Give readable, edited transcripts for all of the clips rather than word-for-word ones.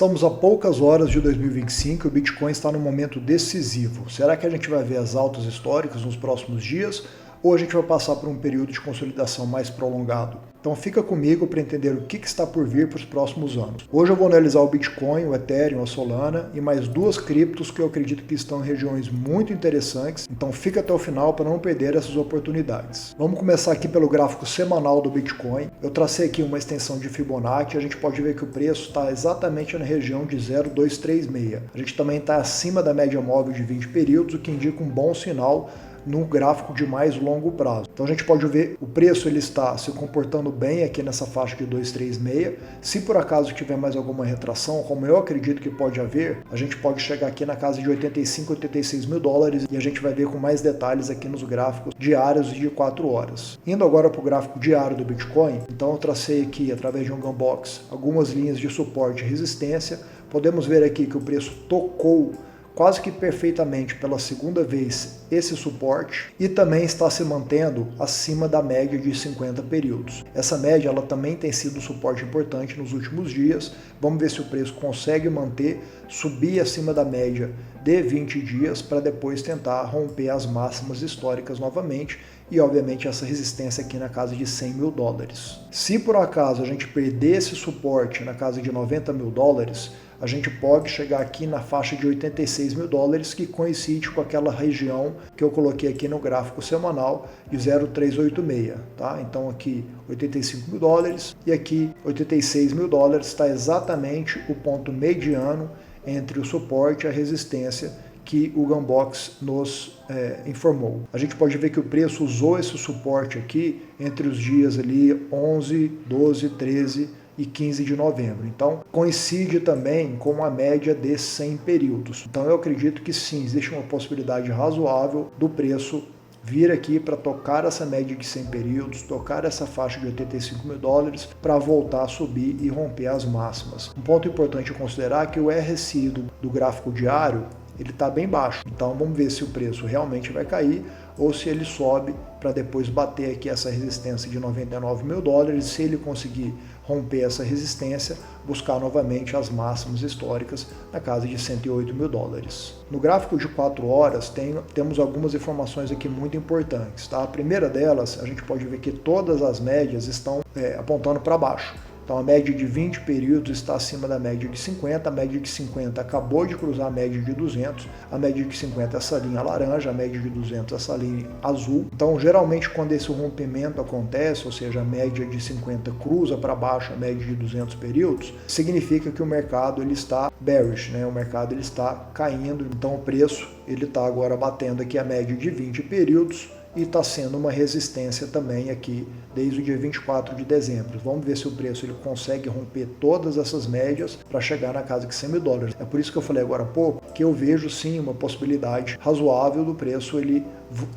Estamos a poucas horas de 2025 e o Bitcoin está num momento decisivo. Será que a gente vai ver as altas históricas nos próximos dias ou a gente vai passar por um período de consolidação mais prolongado? Então fica comigo para entender o que está por vir para os próximos anos. Hoje eu vou analisar o Bitcoin, o Ethereum, a Solana e mais duas criptos que eu acredito que estão em regiões muito interessantes. Então fica até o final para não perder essas oportunidades. Vamos começar aqui pelo gráfico semanal do Bitcoin. Eu tracei aqui uma extensão de Fibonacci. A gente pode ver que o preço está exatamente na região de 0,236. A gente também está acima da média móvel de 20 períodos, o que indica um bom sinal no gráfico de mais longo prazo. Então a gente pode ver o preço ele está se comportando bem aqui nessa faixa de 236. Se por acaso tiver mais alguma retração, como eu acredito que pode haver, a gente pode chegar aqui na casa de 85, 86 mil dólares e a gente vai ver com mais detalhes aqui nos gráficos diários de 4 horas. Indo agora para o gráfico diário do Bitcoin, então eu tracei aqui através de um Gunbox algumas linhas de suporte e resistência. Podemos ver aqui que o preço tocou quase que perfeitamente pela segunda vez esse suporte e também está se mantendo acima da média de 50 períodos. Essa média ela também tem sido um suporte importante nos últimos dias. Vamos ver se o preço consegue manter, subir acima da média de 20 dias para depois tentar romper as máximas históricas novamente e obviamente essa resistência aqui na casa de 100 mil dólares. Se por acaso a gente perder esse suporte na casa de 90 mil dólares, a gente pode chegar aqui na faixa de 86 mil dólares, que coincide com aquela região que eu coloquei aqui no gráfico semanal de 0,386, tá? Então aqui 85 mil dólares e aqui 86 mil dólares está exatamente o ponto mediano entre o suporte e a resistência que o Gunbox nos informou. A gente pode ver que o preço usou esse suporte aqui entre os dias ali 11, 12, 13 e 15 de novembro. Então, coincide também com a média de 100 períodos. Então, eu acredito que sim, existe uma possibilidade razoável do preço vir aqui para tocar essa média de 100 períodos, tocar essa faixa de 85 mil dólares para voltar a subir e romper as máximas. Um ponto importante a considerar é que o RSI do gráfico diário ele está bem baixo. Então vamos ver se o preço realmente vai cair ou se ele sobe para depois bater aqui essa resistência de 99 mil dólares. Se ele conseguir romper essa resistência, buscar novamente as máximas históricas na casa de 108 mil dólares. No gráfico de 4 horas temos algumas informações aqui muito importantes. Tá? A primeira delas, a gente pode ver que todas as médias estão apontando para baixo. Então a média de 20 períodos está acima da média de 50, a média de 50 acabou de cruzar a média de 200, a média de 50 é essa linha laranja, a média de 200 é essa linha azul. Então geralmente quando esse rompimento acontece, ou seja, a média de 50 cruza para baixo a média de 200 períodos, significa que o mercado ele está bearish, né? O mercado ele está caindo, então o preço ele está agora batendo aqui a média de 20 períodos, e está sendo uma resistência também aqui desde o dia 24 de dezembro. Vamos ver se o preço ele consegue romper todas essas médias para chegar na casa de 100 mil dólares. É por isso que eu falei agora há pouco que eu vejo sim uma possibilidade razoável do preço ele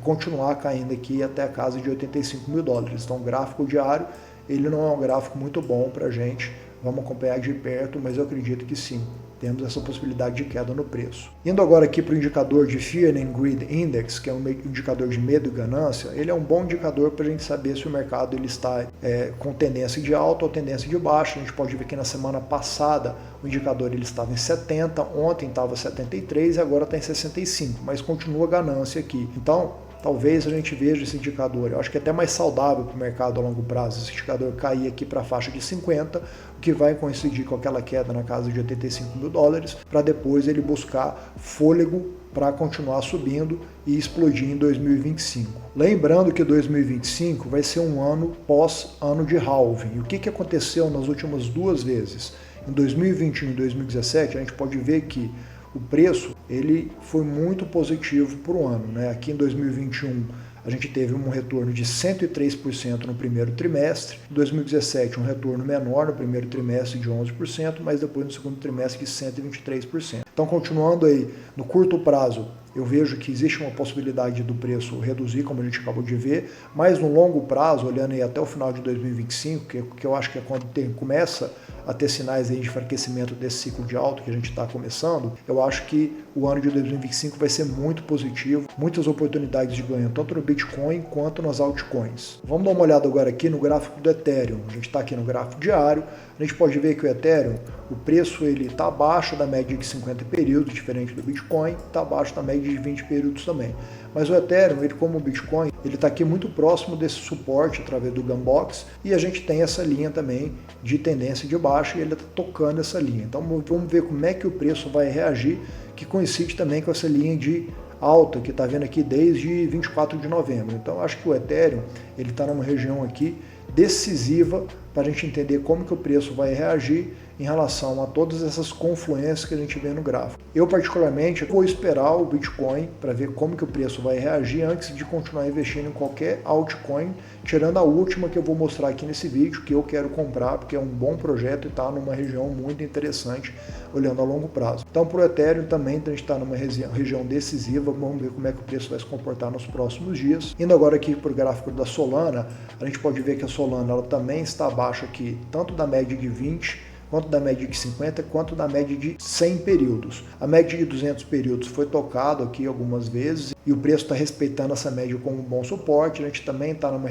continuar caindo aqui até a casa de 85 mil dólares. Então o gráfico diário ele não é um gráfico muito bom para a gente. Vamos acompanhar de perto, mas eu acredito que sim, temos essa possibilidade de queda no preço. Indo agora aqui para o indicador de Fear and Greed Index, que é um indicador de medo e ganância, ele é um bom indicador para a gente saber se o mercado ele está com tendência de alta ou tendência de baixa. A gente pode ver que na semana passada o indicador ele estava em 70, ontem estava 73 e agora está em 65, mas continua ganância aqui. Então, talvez a gente veja esse indicador, eu acho que é até mais saudável para o mercado a longo prazo, esse indicador cair aqui para a faixa de 50, o que vai coincidir com aquela queda na casa de 85 mil dólares, para depois ele buscar fôlego para continuar subindo e explodir em 2025. Lembrando que 2025 vai ser um ano pós-ano de halving. E o que aconteceu nas últimas duas vezes? Em 2021 e 2017, a gente pode ver que o preço ele foi muito positivo para o ano, né? Aqui em 2021 a gente teve um retorno de 103% no primeiro trimestre, em 2017 um retorno menor no primeiro trimestre de 11%, mas depois no segundo trimestre de 123%. Então continuando aí, no curto prazo, eu vejo que existe uma possibilidade do preço reduzir, como a gente acabou de ver, mas no longo prazo, olhando aí até o final de 2025, que eu acho que é quando começa a ter sinais aí de enfraquecimento desse ciclo de alta que a gente está começando, eu acho que o ano de 2025 vai ser muito positivo, muitas oportunidades de ganho, tanto no Bitcoin quanto nas altcoins. Vamos dar uma olhada agora aqui no gráfico do Ethereum. A gente está aqui no gráfico diário, a gente pode ver que o Ethereum, o preço ele está abaixo da média de 50 períodos, diferente do Bitcoin, está abaixo da média de 20 períodos também. Mas o Ethereum, ele como o Bitcoin, ele está aqui muito próximo desse suporte através do Gunbox, e a gente tem essa linha também de tendência de baixa e ele está tocando essa linha. Então vamos ver como é que o preço vai reagir, que coincide também com essa linha de alta que está vendo aqui desde 24 de novembro. Então acho que o Ethereum ele está numa região aqui decisiva para a gente entender como que o preço vai reagir em relação a todas essas confluências que a gente vê no gráfico. Eu particularmente vou esperar o Bitcoin para ver como que o preço vai reagir antes de continuar investindo em qualquer altcoin, tirando a última que eu vou mostrar aqui nesse vídeo, que eu quero comprar porque é um bom projeto e está numa região muito interessante olhando a longo prazo. Então para o Ethereum também a gente está numa região decisiva, vamos ver como é que o preço vai se comportar nos próximos dias. Indo agora aqui para o gráfico da Solana, a gente pode ver que a Solana ela também está abaixo aqui, tanto da média de 20, quanto da média de 50, quanto da média de 100 períodos. A média de 200 períodos foi tocado aqui algumas vezes e o preço está respeitando essa média como um bom suporte. A gente também está numa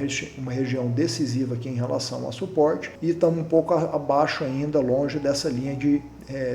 região decisiva aqui em relação a suporte e estamos um pouco abaixo ainda, longe dessa linha de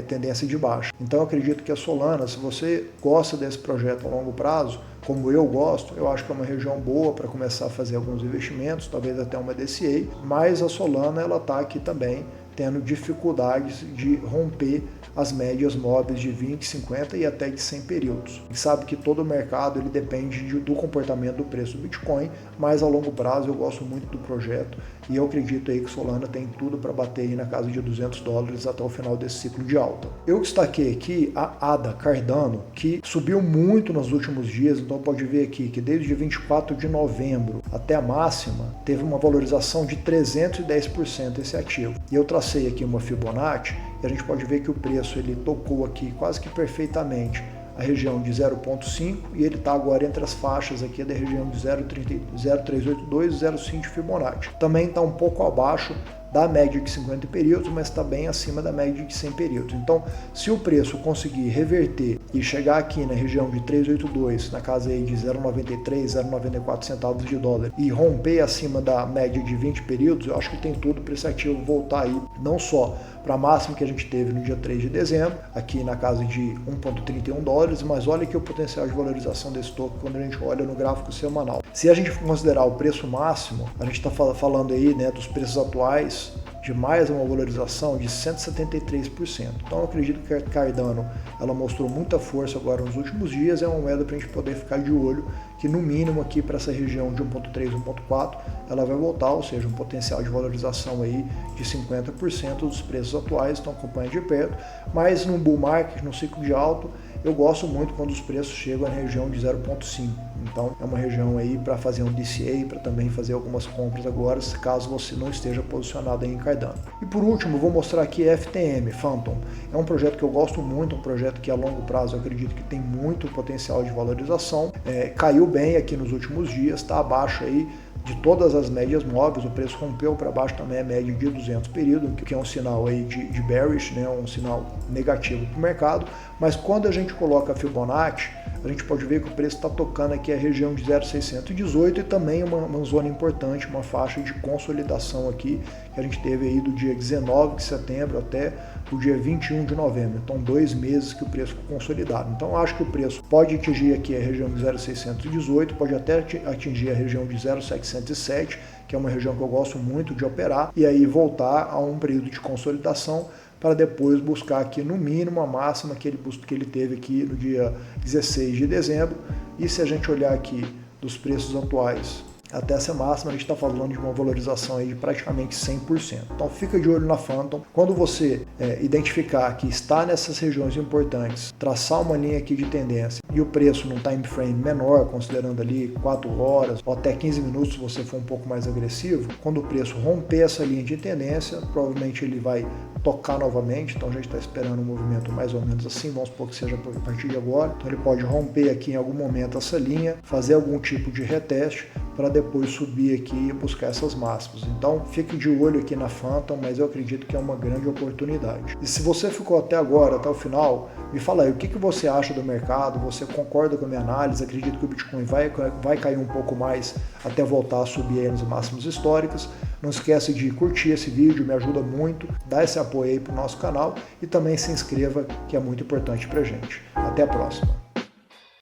tendência de baixa. Então eu acredito que a Solana, se você gosta desse projeto a longo prazo, como eu gosto, eu acho que é uma região boa para começar a fazer alguns investimentos, talvez até uma DCA, mas a Solana ela está aqui também tendo dificuldades de romper as médias móveis de 20, 50 e até de 100 períodos. A gente sabe que todo o mercado ele depende do comportamento do preço do Bitcoin, mas a longo prazo eu gosto muito do projeto e eu acredito aí que Solana tem tudo para bater aí na casa de $200 até o final desse ciclo de alta. Eu destaquei aqui a ADA Cardano, que subiu muito nos últimos dias, então pode ver aqui que desde 24 de novembro até a máxima teve uma valorização de 310% esse ativo. E eu tracei aqui uma Fibonacci e a gente pode ver que o preço ele tocou aqui quase que perfeitamente a região de 0,5 e ele está agora entre as faixas aqui da região de 0,382 e 0,5 de Fibonacci. Também está um pouco abaixo da média de 50 períodos, mas está bem acima da média de 100 períodos. Então, se o preço conseguir reverter e chegar aqui na região de 382, na casa aí de 0,93, 0,94 centavos de dólar e romper acima da média de 20 períodos, eu acho que tem tudo para esse ativo voltar aí, não só para a máxima que a gente teve no dia 3 de dezembro, aqui na casa de 1,31 dólares, mas olha aqui o potencial de valorização desse token quando a gente olha no gráfico semanal. Se a gente considerar o preço máximo, a gente está falando aí, né, dos preços atuais de mais uma valorização de 173%. Então eu acredito que a Cardano ela mostrou muita força agora nos últimos dias, é uma moeda para a gente poder ficar de olho, que no mínimo aqui para essa região de 1.3, 1.4, ela vai voltar, ou seja, um potencial de valorização aí de 50% dos preços atuais, então acompanha de perto, mas no bull market, no ciclo de alto, eu gosto muito quando os preços chegam na região de 0,5. Então é uma região aí para fazer um DCA, para também fazer algumas compras agora, caso você não esteja posicionado aí em Cardano. E por último, eu vou mostrar aqui FTM, Phantom. É um projeto que eu gosto muito, um projeto que a longo prazo eu acredito que tem muito potencial de valorização. Caiu bem aqui nos últimos dias, está abaixo aí de todas as médias móveis, o preço rompeu para baixo também a média de 200 períodos, que é um sinal aí de bearish, né, um sinal negativo para o mercado, mas quando a gente coloca a Fibonacci, a gente pode ver que o preço está tocando aqui a região de 0,618 e também uma zona importante, uma faixa de consolidação aqui, que a gente teve aí do dia 19 de setembro até o dia 21 de novembro, então 2 meses que o preço ficou consolidado. Então acho que o preço pode atingir aqui a região de 0,618, pode até atingir a região de 0,707, que é uma região que eu gosto muito de operar, e aí voltar a um período de consolidação para depois buscar aqui no mínimo a máxima que ele teve aqui no dia 16 de dezembro. E se a gente olhar aqui dos preços atuais até essa máxima, a gente está falando de uma valorização aí de praticamente 100%. Então fica de olho na Phantom. Quando você identificar que está nessas regiões importantes, traçar uma linha aqui de tendência e o preço num time frame menor, considerando ali 4 horas ou até 15 minutos se você for um pouco mais agressivo, quando o preço romper essa linha de tendência, provavelmente ele vai tocar novamente, então a gente está esperando um movimento mais ou menos assim, vamos supor que seja a partir de agora, então ele pode romper aqui em algum momento essa linha, fazer algum tipo de reteste, para depois subir aqui e buscar essas máximas. Então fique de olho aqui na Phantom, mas eu acredito que é uma grande oportunidade. E se você ficou até agora, até o final, me fala aí, o que você acha do mercado? Você concorda com a minha análise? Acredito que o Bitcoin vai cair um pouco mais até voltar a subir aí nas máximas históricas. Não esquece de curtir esse vídeo, me ajuda muito, dá esse apoio aí para o nosso canal e também se inscreva, que é muito importante para a gente. Até a próxima!